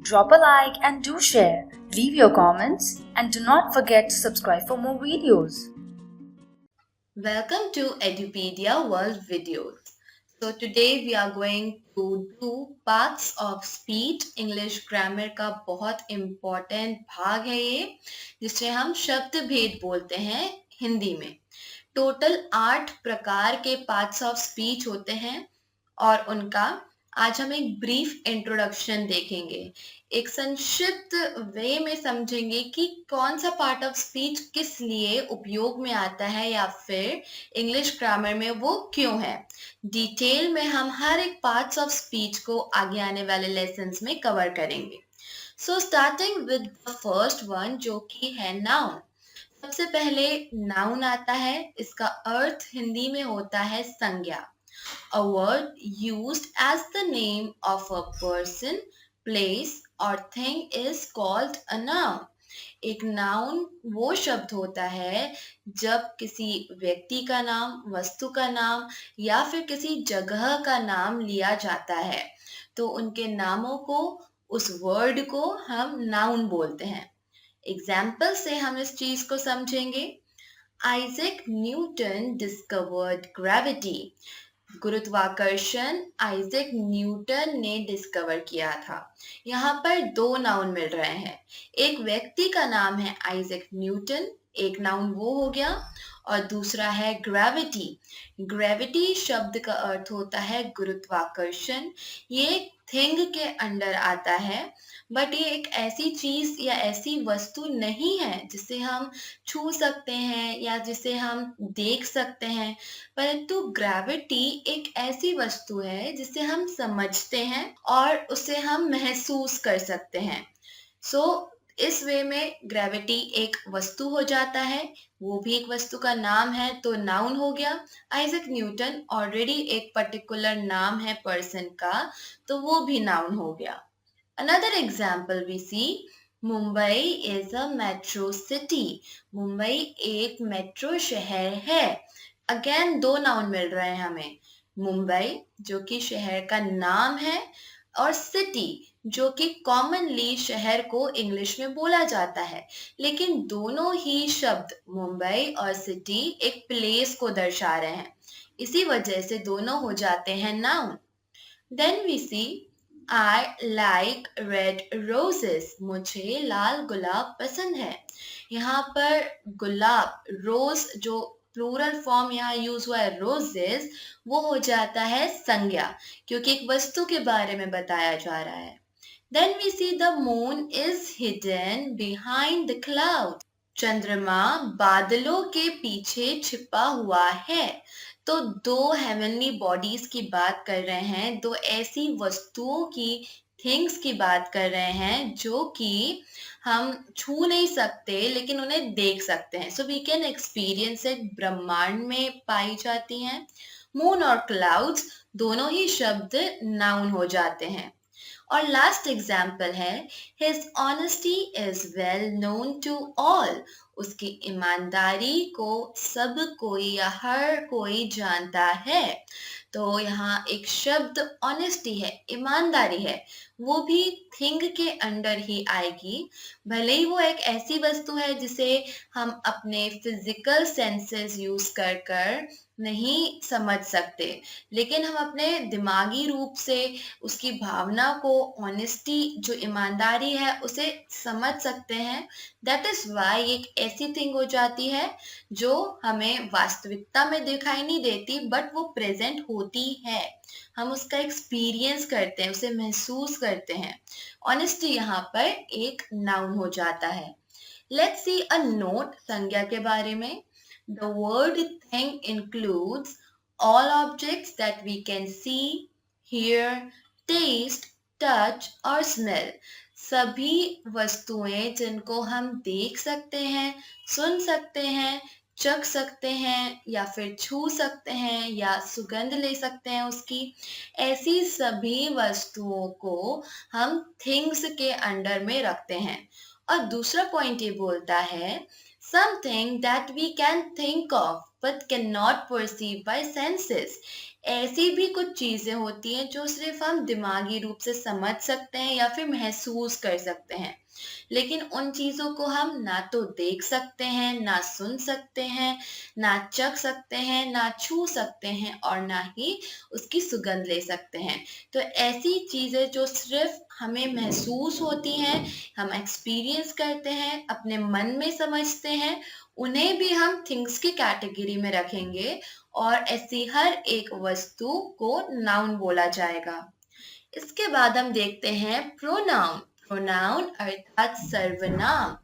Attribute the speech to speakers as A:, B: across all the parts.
A: Drop a like and do share. Leave your comments and do not forget to subscribe for more videos.
B: Welcome to Edupedia World Videos. So today we are going to do parts of speech. English grammar का बहुत important भाग है ये, जिसे हम शब्द भेद बोलते हैं हिंदी में. टोटल 8 प्रकार के पार्ट्स ऑफ स्पीच होते हैं और उनका आज हम एक ब्रीफ इंट्रोडक्शन देखेंगे. एक संक्षिप्त वे में समझेंगे कि कौन सा पार्ट ऑफ स्पीच किस लिए उपयोग में आता है या फिर इंग्लिश ग्रामर में वो क्यों है. डिटेल में हम हर एक पार्ट्स ऑफ स्पीच को आगे आने वाले लेसन्स में कवर करेंगे. So starting with the first one, जो कि है नाउन. सबसे पहले नाउन आता है. इसका अर्थ हिंदी में होता है संज्ञा. A word used as the name of a person, place or thing is called a noun. एक नाउन वो शब्द होता है जब किसी व्यक्ति का नाम, वस्तु का नाम या फिर किसी जगह का नाम लिया जाता है तो उनके नामों को, उस वर्ड को हम नाउन बोलते हैं. एग्जाम्पल से हम इस चीज को समझेंगे. Isaac Newton discovered gravity. गुरुत्वाकर्षण आइजैक न्यूटन ने डिस्कवर किया था. यहाँ पर दो नाउन मिल रहे हैं. एक व्यक्ति का नाम है आइजैक न्यूटन, एक नाउन वो हो गया, और दूसरा है ग्रेविटी. ग्रेविटी शब्द का अर्थ होता है गुरुत्वाकर्षण. ये थिंग के अंडर आता है, बट ये एक ऐसी चीज या ऐसी वस्तु नहीं है जिसे हम छू सकते हैं या जिसे हम देख सकते हैं, परंतु ग्रेविटी एक ऐसी वस्तु है जिसे हम समझते हैं और उसे हम महसूस कर सकते हैं. सो इस वे में ग्रेविटी एक वस्तु हो जाता है, वो भी एक वस्तु का नाम है तो नाउन हो गया. आइजैक न्यूटन ऑलरेडी एक पर्टिकुलर नाम है पर्सन का, तो वो भी नाउन हो गया. Another example we see, Mumbai is a metro city. Mumbai एक मेट्रो शहर है. अगेन दो नाउन मिल रहे हैं हमें. मुंबई जो कि शहर का नाम है और सिटी जो कि कॉमनली शहर को इंग्लिश में बोला जाता है, लेकिन दोनों ही शब्द मुंबई और सिटी एक प्लेस को दर्शा रहे हैं, इसी वजह से दोनों हो जाते हैं noun. Then we see I like red roses. मुझे लाल गुलाब पसंद है. यहाँ पर गुलाब, रोज जो प्लूरल फॉर्म यहाँ यूज हुआ है रोजेस, वो हो जाता है संज्ञा, क्योंकि एक वस्तु के बारे में बताया जा रहा है. Then we see the moon is hidden behind the clouds. चंद्रमा बादलों के पीछे छिपा हुआ है. तो दो हेवनली बॉडीज की बात कर रहे हैं, दो ऐसी वस्तुओं की, थिंग्स की बात कर रहे हैं जो कि हम छू नहीं सकते लेकिन उन्हें देख सकते हैं. So we can experience it. ब्रह्मांड में पाई जाती हैं. मून और क्लाउड्स दोनों ही शब्द नाउन हो जाते हैं. और लास्ट एग्जाम्पल है, his honesty is well known to all. उसकी ईमानदारी को सब कोई या हर कोई जानता है. तो यहाँ एक शब्द ऑनेस्टी है, ईमानदारी है, वो भी थिंग के अंडर ही आएगी. भले ही वो एक ऐसी वस्तु है जिसे हम अपने फिजिकल सेंसेस यूज कर कर नहीं समझ सकते, लेकिन हम अपने दिमागी रूप से उसकी भावना को, ऑनेस्टी जो ईमानदारी है, उसे समझ सकते हैं. दैट इज वाई एक ऐसी थिंग हो जाती है जो हमें वास्तविकता में दिखाई नहीं देती, बट वो प्रेजेंट होती है. हम उसका एक्सपीरियंस करते हैं, उसे महसूस करते हैं. ऑनेस्टी यहाँ पर एक नाउन हो जाता है. लेट्स सी अ नोट संज्ञा के बारे में. The word thing includes all objects that we can see, hear, taste, touch और smell. सभी वस्तुएं जिनको हम देख सकते हैं, सुन सकते हैं, चख सकते हैं या फिर छू सकते हैं या सुगंध ले सकते हैं उसकी, ऐसी सभी वस्तुओं को हम थिंग्स के अंडर में रखते हैं. और दूसरा पॉइंट ये बोलता है, something that we can think of. but cannot perceive by senses. ऐसी भी कुछ चीजें होती हैं जो सिर्फ हम दिमागी रूप से समझ सकते हैं या फिर महसूस कर सकते हैं, लेकिन उन चीजों को हम ना तो देख सकते हैं, ना सुन सकते हैं, ना चख सकते हैं, ना छू सकते हैं और ना ही उसकी सुगंध ले सकते हैं। तो ऐसी चीजें जो सिर्फ हमें महसूस होती हैं, हम एक्सपीरियंस करते हैं, अपने मन में समझते हैं, उन्हें भी हम थिंग्स की कैटेगरी में रखेंगे और ऐसी हर एक वस्तु को नाउन बोला जाएगा। इसके बाद हम देखते हैं प्रोनाउन। प्रोनाउन अर्थात सर्वनाम।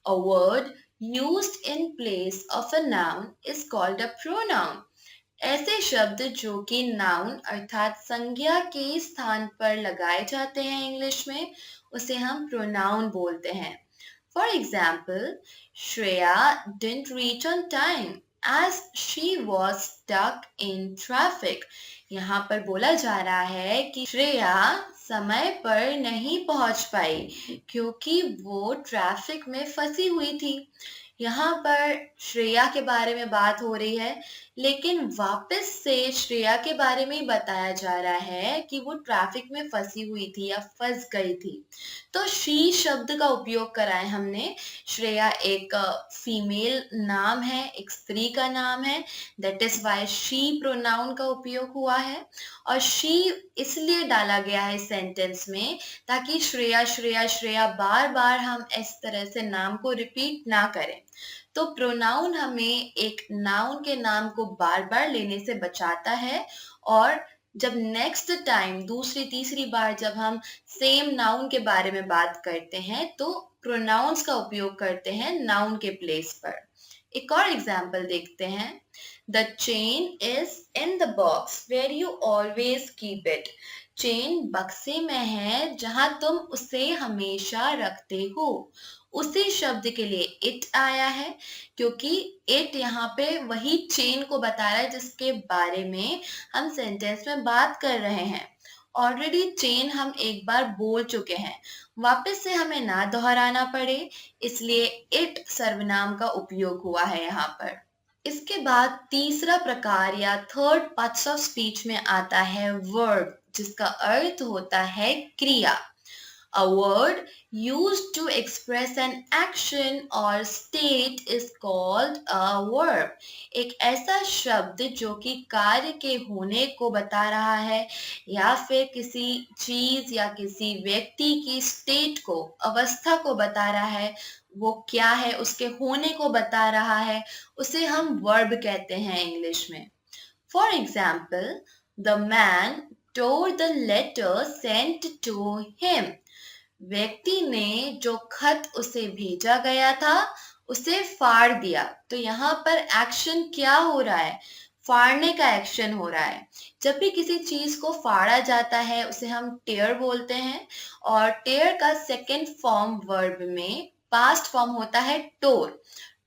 B: अ word used in place of a noun is called a pronoun. ऐसे शब्द जो कि नाउन अर्थात संज्ञा के स्थान पर लगाए जाते हैं इंग्लिश में, उसे हम प्रोनाउन बोलते हैं। For example, Shreya didn't reach on time as she was stuck in traffic। यहाँ पर बोला जा रहा है कि श्रेया समय पर नहीं पहुंच पाई क्योंकि वो ट्रैफिक में फंसी हुई थी। यहाँ पर श्रेया के बारे में बात हो रही है, लेकिन वापस से श्रेया के बारे में ही बताया जा रहा है कि वो ट्रैफिक में फंसी हुई थी या फंस गई थी। तो शी शब्द का उपयोग करा है हमने। श्रेया एक फीमेल नाम है, एक स्त्री का नाम है, that is why she pronoun का उपयोग हुआ है। और शी इसलिए डाला गया है सेंटेंस में ताकि श्रेया श्रेया श्रेया बार बार हम इस तरह से नाम को रिपीट ना करें। तो प्रोनाउन हमें एक नाउन के नाम को बार बार लेने से बचाता है, और जब नेक्स्ट टाइम दूसरी तीसरी बार जब हम सेम नाउन के बारे में बात करते हैं तो प्रोनाउंस का उपयोग करते हैं नाउन के प्लेस पर। एक और एग्जाम्पल देखते हैं। The chain is in the box where you always keep it. Chain बक्से में है जहां तुम उसे हमेशा रखते हो। उसी शब्द के लिए इट आया है क्योंकि इट यहाँ पे वही चेन को बता रहा है जिसके बारे में हम सेंटेंस में बात कर रहे हैं। ऑलरेडी चेन हम एक बार बोल चुके हैं, वापस से हमें ना दोहराना पड़े, इसलिए इट सर्वनाम का उपयोग हुआ है यहाँ पर। इसके बाद तीसरा प्रकार या थर्ड पार्ट्स ऑफ स्पीच में आता है वर्ब, जिसका अर्थ होता है क्रिया। A word used to express an action or state is called a verb। एक ऐसा शब्द जो कि कार्य के होने को बता रहा है या फिर किसी चीज या किसी व्यक्ति की स्टेट को, अवस्था को बता रहा है, वो क्या है उसके होने को बता रहा है, उसे हम वर्ब कहते हैं इंग्लिश में। For example, the man tore the letter sent to him। व्यक्ति ने जो खत उसे भेजा गया था उसे फाड़ दिया। तो यहाँ पर एक्शन क्या हो रहा है? फाड़ने का एक्शन हो रहा है। जब भी किसी चीज को फाड़ा जाता है उसे हम टेयर बोलते हैं, और टेयर का सेकंड फॉर्म वर्ब में पास्ट फॉर्म होता है टोर।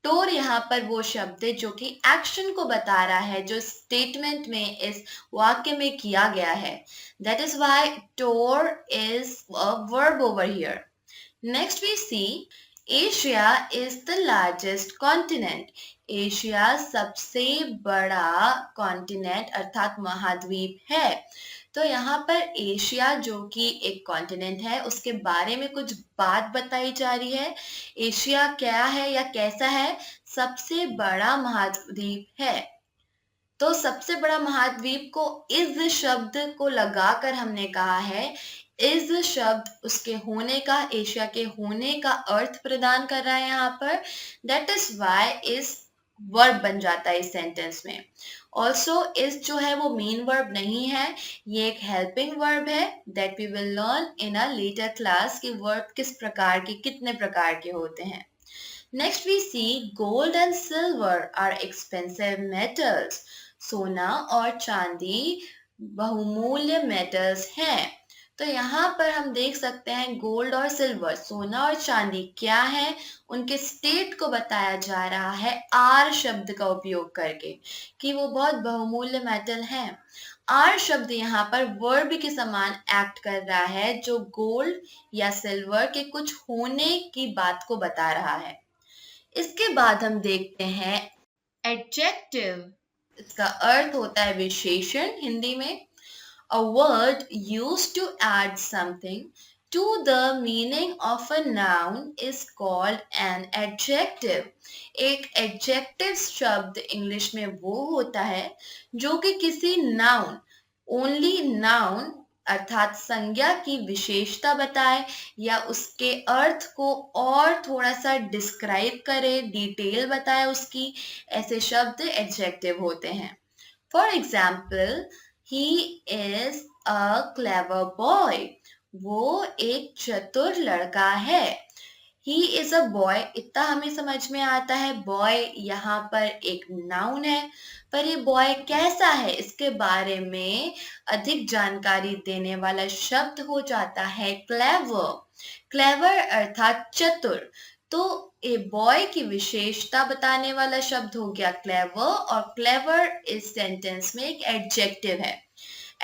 B: टोर यहाँ पर वो शब्द है जो कि एक्शन को बता रहा है, जो स्टेटमेंट में इस वाक्य में किया गया है। That is why tore is a verb over here. Next we see Asia is the largest continent. Asia सबसे बड़ा कॉन्टिनेंट अर्थात महाद्वीप है। तो यहाँ पर एशिया जो कि एक कॉन्टिनेंट है उसके बारे में कुछ बात बताई जा रही है। एशिया क्या है या कैसा है? सबसे बड़ा महाद्वीप है। तो सबसे बड़ा महाद्वीप को इज शब्द को लगाकर हमने कहा है, इज शब्द उसके होने का, एशिया के होने का अर्थ प्रदान कर रहा है यहाँ पर। That is why is verb बन जाता है इस सेंटेंस में। ऑल्सो इज जो है वो मेन वर्ब नहीं है, ये एक हेल्पिंग वर्ब है। That we will learn in a later class कि वर्ब किस प्रकार के, कितने प्रकार के होते हैं। Next we see gold and silver are expensive metals। सोना और चांदी बहुमूल्य मेटल्स हैं। तो यहाँ पर हम देख सकते हैं गोल्ड और सिल्वर, सोना और चांदी क्या है, उनके स्टेट को बताया जा रहा है आर शब्द का उपयोग करके कि वो बहुत बहुमूल्य मेटल हैं। आर शब्द यहाँ पर वर्ब के समान एक्ट कर रहा है जो गोल्ड या सिल्वर के कुछ होने की बात को बता रहा है। इसके बाद हम देखते हैं एडजेक्टिव इसका अर्थ होता है विशेषण हिंदी में. A word used to add something to the meaning of a noun is called an adjective. एक adjective शब्द इंग्लिश में वो होता है जो कि किसी noun, only noun अर्थात संज्ञा की विशेषता बताए या उसके अर्थ को और थोड़ा सा डिस्क्राइब करे, डिटेल बताए उसकी, ऐसे शब्द एडजेक्टिव होते हैं. For example, he is a clever boy. वो एक चतुर लड़का है. He is a boy इतना हमें समझ में आता है. boy यहाँ पर एक नाउन है, पर ये boy कैसा है इसके बारे में अधिक जानकारी देने वाला शब्द हो जाता है clever. clever अर्थात चतुर. तो ए बॉय की विशेषता बताने वाला शब्द हो गया क्लेवर, और क्लेवर इस सेंटेंस में एक एडजेक्टिव है.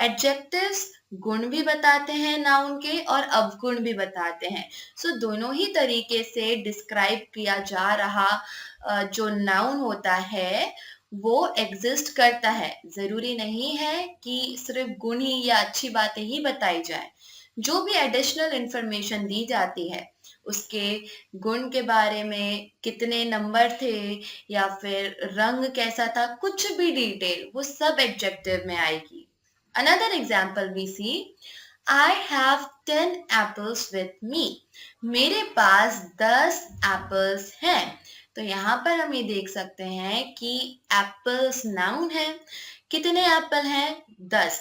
B: एडजेक्टिव्स गुण भी बताते हैं नाउन के और अवगुण भी बताते हैं. सो दोनों ही तरीके से डिस्क्राइब किया जा रहा जो नाउन होता है वो एग्जिस्ट करता है. जरूरी नहीं है कि सिर्फ गुण ही या अच्छी बातें ही बताई जाए. जो भी एडिशनल इंफॉर्मेशन दी जाती है उसके गुण के बारे में, कितने नंबर थे या फिर रंग कैसा था, कुछ भी डिटेल वो सब एडजेक्टिव में आएगी. Another example we see, I have 10 apples with me. मेरे पास 10 एप्पल्स हैं. तो यहाँ पर हम ये देख सकते हैं कि एप्पल्स नाउन है. कितने एप्पल हैं? 10.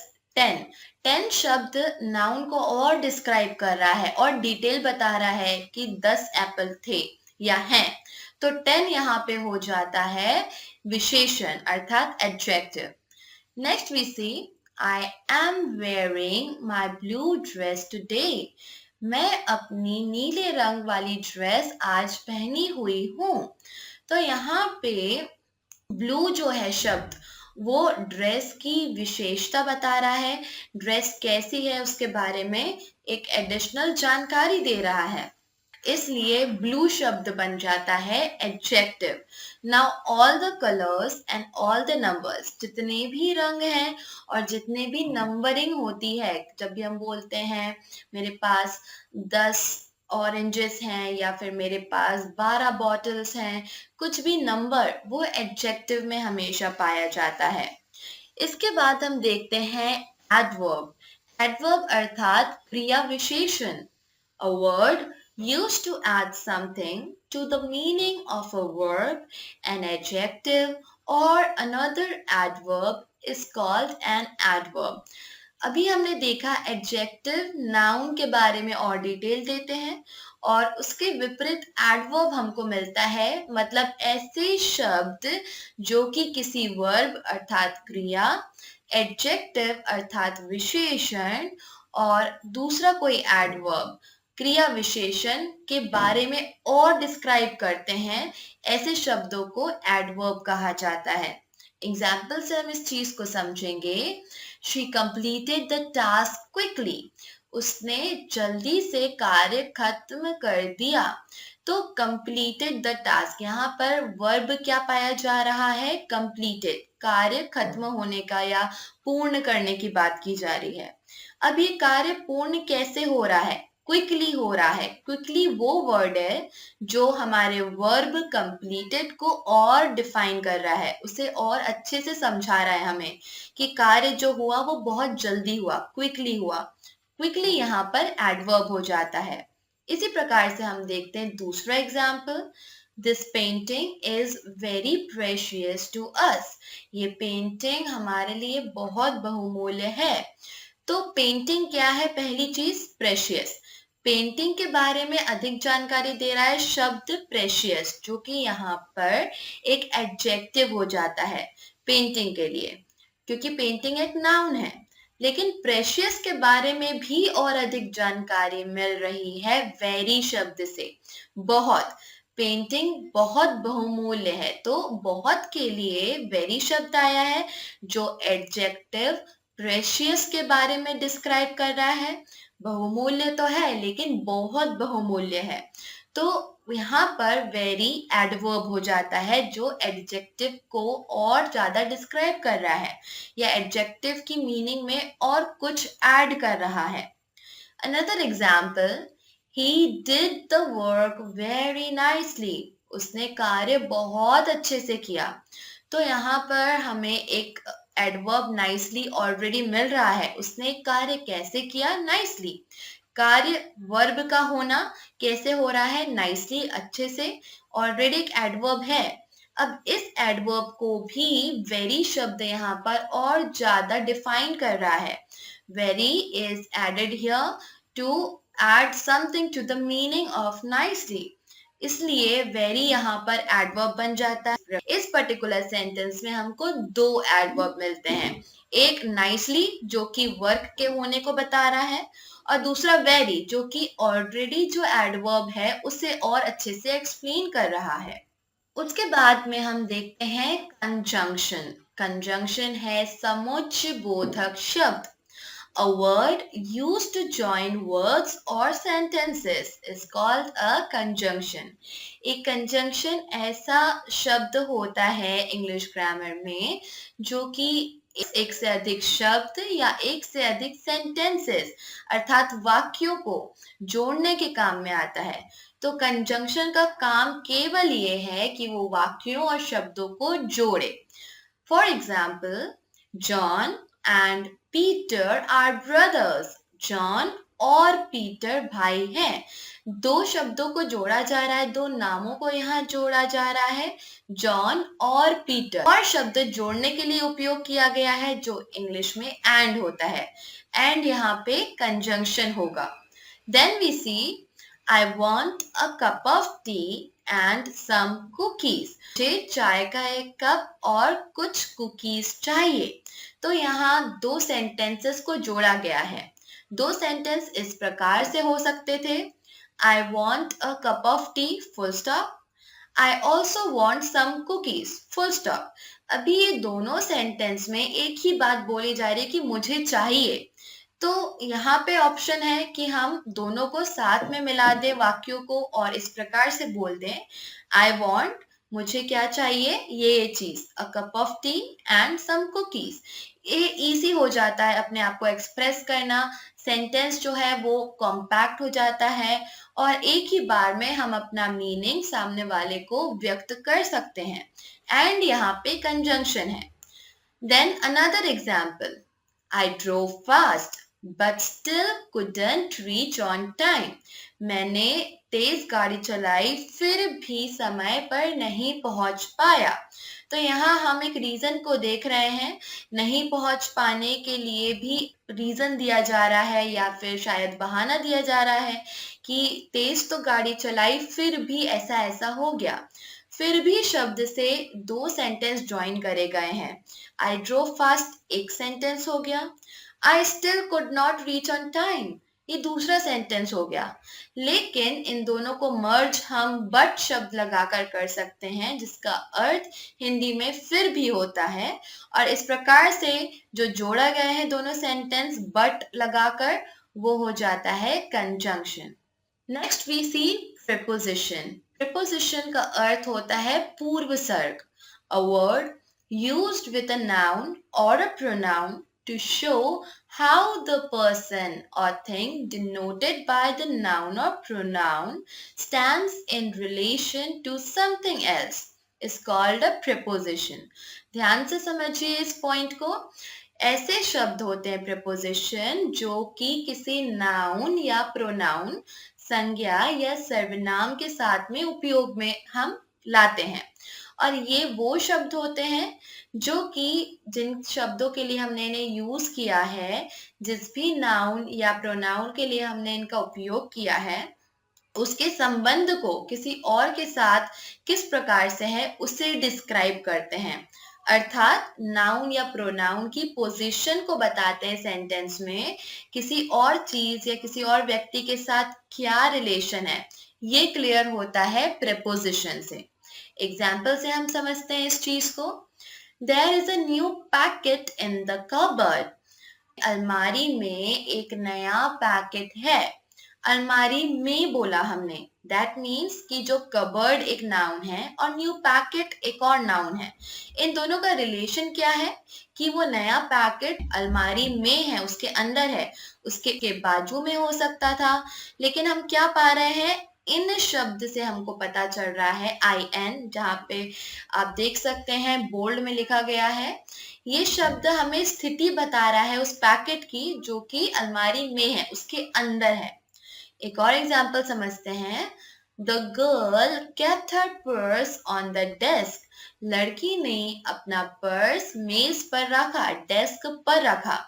B: 10 शब्द नाउन को और डिस्क्राइब कर रहा है और डिटेल बता रहा है कि 10 एप्पल थे या हैं. तो 10 यहाँ पे हो जाता है विशेषण अर्थात adjective. Next we see, I am wearing my blue dress today. मैं अपनी नीले रंग वाली ड्रेस आज पहनी हुई हूँ. तो यहाँ पे ब्लू जो है शब्द वो ड्रेस की विशेषता बता रहा है. ड्रेस कैसी है उसके बारे में एक एडिशनल जानकारी दे रहा है. इसलिए ब्लू शब्द बन जाता है adjective. Now all the colours and all the numbers, जितने भी रंग हैं और जितने भी नंबरिंग होती है, जब भी हम बोलते हैं मेरे पास 10 ऑरेंजेस हैं या फिर मेरे पास 12 बॉटल्स हैं, कुछ भी नंबर वो एडजेक्टिव में हमेशा पाया जाता है. इसके बाद हम देखते हैं एडवर्ब. एडवर्ब अर्थात क्रिया विशेषण. A word used to add something to the meaning of a verb, an adjective or another adverb is called an adverb. अभी हमने देखा एडजेक्टिव नाउन के बारे में और डिटेल देते हैं और उसके विपरीत एडवर्ब हमको मिलता है, मतलब ऐसे शब्द जो कि किसी वर्ब अर्थात क्रिया, एडजेक्टिव अर्थात विशेषण और दूसरा कोई एडवर्ब क्रिया विशेषण के बारे में और डिस्क्राइब करते हैं. ऐसे शब्दों को एडवर्ब कहा जाता है. एग्जाम्पल से हम इस चीज को समझेंगे. She completed the task quickly. उसने जल्दी से कार्य खत्म कर दिया. तो completed the task, यहाँ पर वर्ब क्या पाया जा रहा है? completed, कार्य खत्म होने का या पूर्ण करने की बात की जा रही है. अब ये कार्य पूर्ण कैसे हो रहा है? क्विकली हो रहा है. क्विकली वो वर्ड है जो हमारे वर्ब कंप्लीटेड को और डिफाइन कर रहा है, उसे और अच्छे से समझा रहा है हमें कि कार्य जो हुआ वो बहुत जल्दी हुआ, क्विकली हुआ. क्विकली यहाँ पर एडवर्ब हो जाता है. इसी प्रकार से हम देखते हैं दूसरा example. This painting is very precious to us. ये पेंटिंग हमारे लिए बहुत बहुमूल्य है. तो पेंटिंग क्या है? पहली चीज प्रेशियस. पेंटिंग के बारे में अधिक जानकारी दे रहा है शब्द प्रेशियस, जो कि यहाँ पर एक एडजेक्टिव हो जाता है पेंटिंग के लिए, क्योंकि पेंटिंग एक नाउन है. लेकिन प्रेशियस के बारे में भी और अधिक जानकारी मिल रही है वेरी शब्द से. बहुत, पेंटिंग बहुत बहुमूल्य है, तो बहुत के लिए वेरी शब्द आया है जो एडजेक्टिव प्रेशियस के बारे में डिस्क्राइब कर रहा है. बहुमूल्य तो है लेकिन बहुत बहुमूल्य है. तो यहाँ पर वेरी एडवर्ब हो जाता है जो एडजेक्टिव को और ज्यादा डिस्क्राइब कर रहा है या एडजेक्टिव की मीनिंग में और कुछ ऐड कर रहा है. Another example, he did the work very nicely. उसने कार्य बहुत अच्छे से किया. तो यहाँ पर हमें एक एडवर्ब नाइसली ऑलरेडी मिल रहा है. उसने कार्य कैसे किया? नाइसली. कार्य वर्ब का होना कैसे हो रहा है? नाइसली, अच्छे से. ऑलरेडी एक एडवर्ब है. अब इस एडवर्ब को भी वेरी शब्द यहाँ पर और ज्यादा डिफाइन कर रहा है. Very is added here to add something to the meaning of nicely. इसलिए very यहाँ पर adverb बन जाता है. इस पर्टिकुलर सेंटेंस में हमको दो adverb मिलते हैं. एक nicely जो कि वर्क के होने को बता रहा है और दूसरा very जो कि ऑलरेडी जो adverb है उसे और अच्छे से एक्सप्लेन कर रहा है. उसके बाद में हम देखते हैं कंजंक्शन. कंजंक्शन है समुच्चय बोधक शब्द. A word used to join words or sentences is called a conjunction. एक conjunction ऐसा शब्द होता है इंग्लिश ग्रामर में जो कि एक से अधिक शब्द या एक से अधिक सेंटेंसेस अर्थात वाक्यों को जोड़ने के काम में आता है. तो कंजंक्शन का काम केवल ये है कि वो वाक्यों और शब्दों को जोड़े. For example, John and Peter are brothers. John और पीटर भाई हैं. दो शब्दों को जोड़ा जा रहा है, दो नामों को यहाँ जोड़ा जा रहा है, जॉन और पीटर. और शब्द जोड़ने के लिए उपयोग किया गया है जो इंग्लिश में एंड होता है. एंड यहाँ पे कंजंक्शन होगा. Then we see, I want a cup of tea and some cookies. मुझे चाय का एक कप और कुछ कुकीज चाहिए. तो यहाँ दो सेंटेंसेस को जोड़ा गया है. दो सेंटेंस इस प्रकार से हो सकते थे. I want a cup of tea, full stop. I also want some cookies, full stop. अभी ये दोनों सेंटेंस में एक ही बात बोली जा रही है कि मुझे चाहिए. तो यहाँ पे ऑप्शन है कि हम दोनों को साथ में मिला दें वाक्यों को और इस प्रकार से बोल दें, आई वॉन्ट, मुझे क्या चाहिए, ये चीज, a cup of tea and some cookies. ये इजी हो जाता है अपने आप को एक्सप्रेस करना. सेंटेंस जो है वो कॉम्पैक्ट हो जाता है और एक ही बार में हम अपना मीनिंग सामने वाले को व्यक्त कर सकते हैं. एंड यहाँ पे कंजंक्शन है. Then another example, I drove fast but still couldn't reach on time. मैंने तेज गाड़ी चलाई फिर भी समय पर नहीं पहुंच पाया. तो यहाँ हम एक रीजन को देख रहे हैं. नहीं पहुंच पाने के लिए भी रीजन दिया जा रहा है या फिर शायद बहाना दिया जा रहा है कि तेज तो गाड़ी चलाई फिर भी ऐसा ऐसा हो गया. फिर भी शब्द से दो सेंटेंस ज्वाइन करे गए हैं. आई ड्रोव फास्ट एक सेंटेंस हो गया. I still could not reach on time, ये दूसरा सेंटेंस हो गया. लेकिन इन दोनों को मर्ज हम बट शब्द लगाकर कर सकते हैं जिसका अर्थ हिंदी में फिर भी होता है. और इस प्रकार से जो जोड़ा गया है दोनों सेंटेंस बट लगाकर वो हो जाता है conjunction. Next we see preposition. Preposition का अर्थ होता है पूर्व सर्ग. A word used with a noun और a pronoun to show how the person or thing denoted by the noun or pronoun stands in relation to something else is called a preposition. ध्यान से समझिए इस point को. ऐसे शब्द होते हैं preposition जो कि किसी नाउन या प्रोनाउन, संज्ञा या सर्वनाम के साथ में उपयोग में हम लाते हैं. और ये वो शब्द होते हैं जो कि जिन शब्दों के लिए हमने इन्हें यूज किया है, जिस भी नाउन या प्रोनाउन के लिए हमने इनका उपयोग किया है, उसके संबंध को किसी और के साथ किस प्रकार से है उसे डिस्क्राइब करते हैं. अर्थात नाउन या प्रोनाउन की पोजीशन को बताते हैं सेंटेंस में. किसी और चीज या किसी और व्यक्ति के साथ क्या रिलेशन है ये क्लियर होता है प्रीपोजिशन से. एग्जाम्पल से हम समझते हैं इस चीज को. There is a new packet in the cupboard. अलमारी में एक नया पैकेट है. अलमारी में बोला हमने, दैट मीन्स कि जो कबर्ड एक नाउन है और न्यू पैकेट एक और नाउन है, इन दोनों का रिलेशन क्या है कि वो नया पैकेट अलमारी में है, उसके अंदर है, उसके बाजू में हो सकता था, लेकिन हम क्या पा रहे हैं, इन शब्द से हमको पता चल रहा है आई एन, जहाँ पे आप देख सकते हैं बोल्ड में लिखा गया है। ये शब्द हमें स्थिति बता रहा है उस पैकेट की जो कि अलमारी में है, उसके अंदर है। एक और एग्जाम्पल समझते हैं। The girl kept her purse on the desk. लड़की ने अपना पर्स मेज पर रखा, डेस्क पर रखा।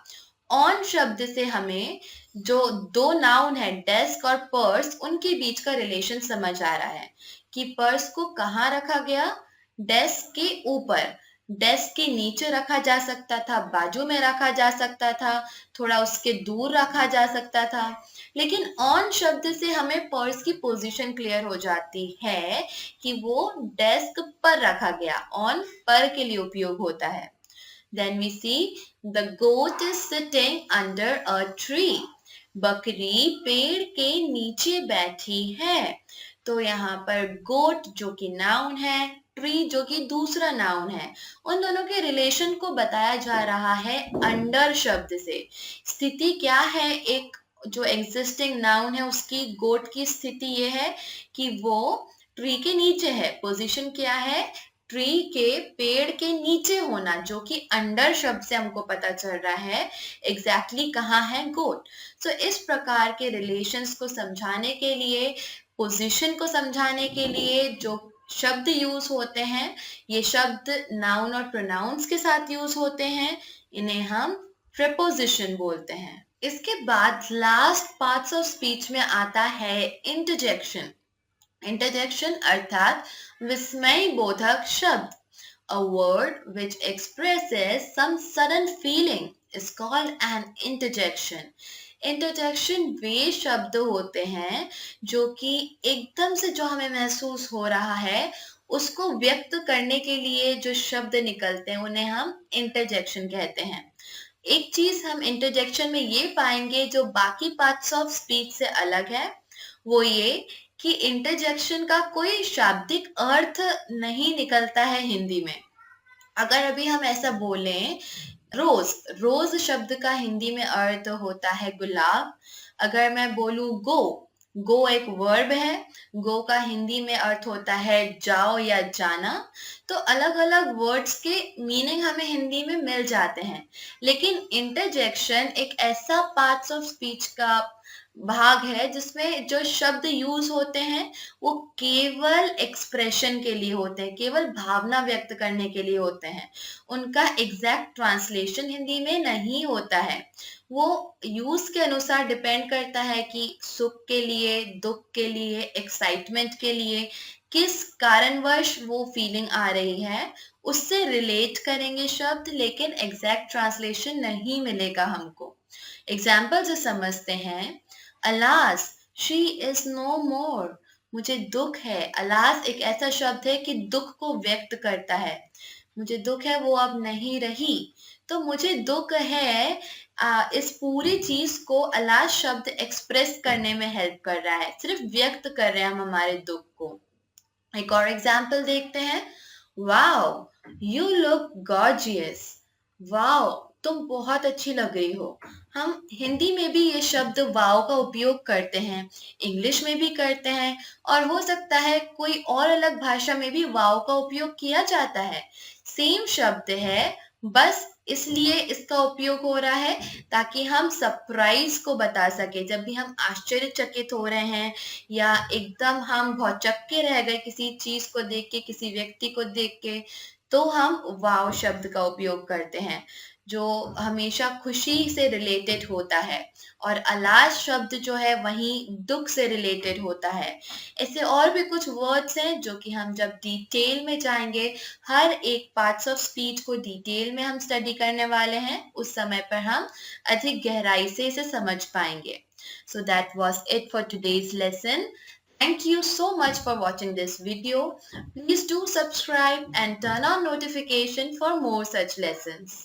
B: ऑन शब्द से हमें जो दो नाउन है डेस्क और पर्स, उनके बीच का रिलेशन समझ आ रहा है कि पर्स को कहाँ रखा गया, डेस्क के ऊपर। डेस्क के नीचे रखा जा सकता था, बाजू में रखा जा सकता था, थोड़ा उसके दूर रखा जा सकता था, लेकिन ऑन शब्द से हमें पर्स की पोजीशन क्लियर हो जाती है कि वो डेस्क पर रखा गया। ऑन पर के लिए उपयोग होता है। Then we see the goat is sitting under a tree. बकरी पेड़ के नीचे बैठी है। तो यहाँ पर गोट जो कि नाउन है, ट्री जो कि दूसरा नाउन है, उन दोनों के रिलेशन को बताया जा रहा है अंडर शब्द से। स्थिति क्या है, एक जो एग्जिस्टिंग नाउन है उसकी, गोट की स्थिति ये है कि वो ट्री के नीचे है। पोजीशन क्या है, ट्री के पेड़ के नीचे होना, जो कि अंडर शब्द से हमको पता चल रहा है एग्जैक्टली कहाँ है गोट। सो इस प्रकार के रिलेशंस को समझाने के लिए, पोजीशन को समझाने के लिए जो शब्द यूज होते हैं, ये शब्द नाउन और प्रोनाउंस के साथ यूज होते हैं, इन्हें हम प्रीपोजिशन बोलते हैं। इसके बाद लास्ट पार्ट्स ऑफ स्पीच में आता है इंटरजेक्शन। इंटरजेक्शन अर्थात विस्मय बोधक शब्द। A word which expresses some sudden feeling is called an interjection. Interjection वे शब्द होते हैं जो कि एकदम से जो हमें महसूस हो रहा है उसको व्यक्त करने के लिए जो शब्द निकलते हैं उन्हें हम इंटरजेक्शन कहते हैं। एक चीज हम इंटरजेक्शन में ये पाएंगे जो बाकी पार्ट्स ऑफ स्पीच से अलग है, वो ये कि इंटरजेक्शन का कोई शाब्दिक अर्थ नहीं निकलता है हिंदी में। अगर अभी हम ऐसा बोलें, रोज, रोज शब्द का हिंदी में अर्थ होता है गुलाब। अगर मैं बोलूं गो, गो एक वर्ब है, गो का हिंदी में अर्थ होता है जाओ या जाना। तो अलग अलग वर्ड्स के मीनिंग हमें हिंदी में मिल जाते हैं, लेकिन इंटरजेक्शन एक ऐसा पार्ट्स ऑफ स्पीच का भाग है जिसमें जो शब्द यूज होते हैं वो केवल एक्सप्रेशन के लिए होते हैं, केवल भावना व्यक्त करने के लिए होते हैं। उनका एग्जैक्ट ट्रांसलेशन हिंदी में नहीं होता है। वो यूज के अनुसार डिपेंड करता है कि सुख के लिए, दुख के लिए, एक्साइटमेंट के लिए किस कारणवश वो फीलिंग आ रही है, उससे रिलेट करेंगे शब्द, लेकिन एग्जैक्ट ट्रांसलेशन नहीं मिलेगा हमको। एग्जाम्पल से समझते हैं। अलास शी इज नो मोर, मुझे दुख है। अलास एक ऐसा शब्द है कि दुख को व्यक्त करता है। मुझे दुख है, वो अब नहीं रही। तो मुझे दुख है, इस पूरी चीज को अलास शब्द एक्सप्रेस करने में हेल्प कर रहा है, सिर्फ व्यक्त कर रहे हैं हम हमारे दुख को। एक और एग्जाम्पल देखते हैं। Wow you look gorgeous, wow तुम बहुत अच्छी लग रही हो। हम हिंदी में भी ये शब्द वाओ का उपयोग करते हैं, इंग्लिश में भी करते हैं, और हो सकता है कोई और अलग भाषा में भी वाओ का उपयोग किया जाता है। सेम शब्द है, बस इसलिए इसका उपयोग हो रहा है ताकि हम सरप्राइज को बता सके। जब भी हम आश्चर्यचकित हो रहे हैं या एकदम हम भौचक्के रह गए किसी चीज को देख के, किसी व्यक्ति को देख के, तो हम वाव शब्द का उपयोग करते हैं जो हमेशा खुशी से रिलेटेड होता है, और अलास शब्द जो है वही दुख से रिलेटेड होता है। ऐसे और भी कुछ वर्ड्स हैं जो कि हम जब डिटेल में जाएंगे, हर एक पार्ट्स ऑफ स्पीच को डिटेल में हम स्टडी करने वाले हैं, उस समय पर हम अधिक गहराई से इसे समझ पाएंगे। So that was it for today's lesson. Thank you so much for watching this video. Please do subscribe and turn on notification for more such lessons.